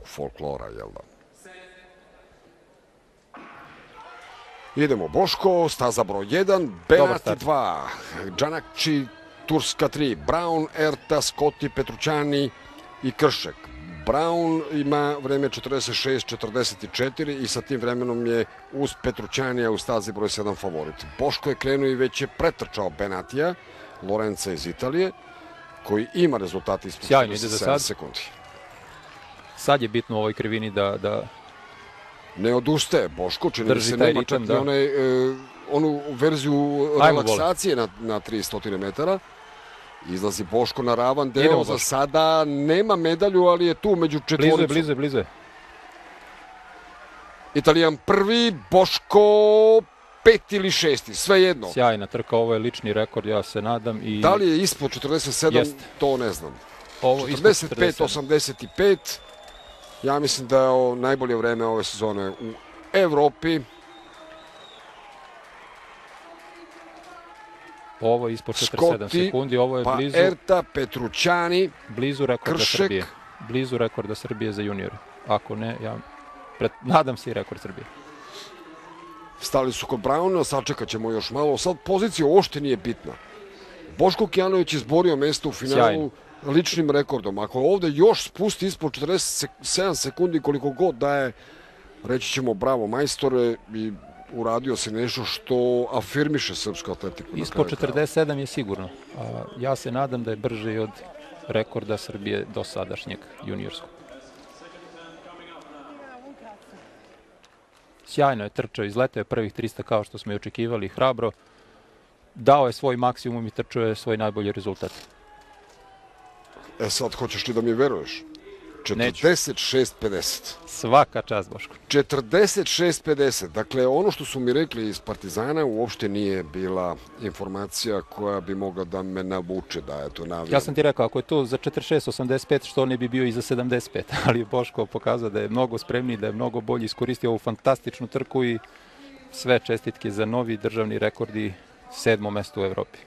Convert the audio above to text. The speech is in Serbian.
tog folklora, jel da? Idemo Boško, staza broj 1, Benati 2, Džanakči, Turska 3, Brown, Erta, Skoti, Petrućani i Kršek. Brown ima vreme 46-44 i sa tim vremenom je uz Petrućanija u stazi broj 7 favorit. Boško je krenuo i već je pretrčao Benatija, Lorenca iz Italije, koji ima rezultate ispod 47 sekundi. Sad je bitno u ovoj krivini da ne odustaje Boško, čini mi se nema čak i onu verziju relaksacije na 300 metara. Izlazi Boško na ravan deo, za sada nema medalju, ali je tu među četvoricom. Blizu je. Italijan prvi, Boško 5 ili 6, sve jedno. Sjajna trka, ovo je lični rekord, ja se nadam. Da li je ispod 47, to ne znam. 45-85, ja mislim da je ovo najbolje vreme ove sezone u Evropi. Ovo je ispod 47 sekundi, ovo je blizu... Erta, Petrućani, blizu rekorda Kršek. Srbije. Blizu rekorda Srbije za juniore. Ako ne, ja nadam se i rekord Srbije. Stali su kod Brauna, sačekat ćemo još malo. Sad pozicija uopšte nije bitna. Boško Kijanović je izborio mesto u finalu ličnim rekordom. Ako ovde još spusti ispod 47 sekundi, koliko god daje, reći ćemo bravo majstore, i uradio se nešto što afirmiše srpsku atletiku. Ispod 47 je sigurno. Ja se nadam da je brže i od rekorda Srbije do sadašnjeg juniorskog. Sjajno je trčao, izletao je prvih 300 kao što smo i očekivali, hrabro. Dao je svoj maksimum i trčao je svoj najbolji rezultat. Sad, hoćeš li da mi veruješ? 46-50. Svaka čast, Boško. 46-50. Dakle, ono što su mi rekli iz Partizana uopšte nije bila informacija koja bi mogla da me navuče da je to navijam. Ja sam ti rekao, ako je to za 46-85, što ne bi bio i za 75. Ali Boško pokazao da je mnogo spremniji, da je mnogo bolji, iskoristio ovu fantastičnu trku i sve čestitke za novi državni rekord i 7. mesto u Evropi.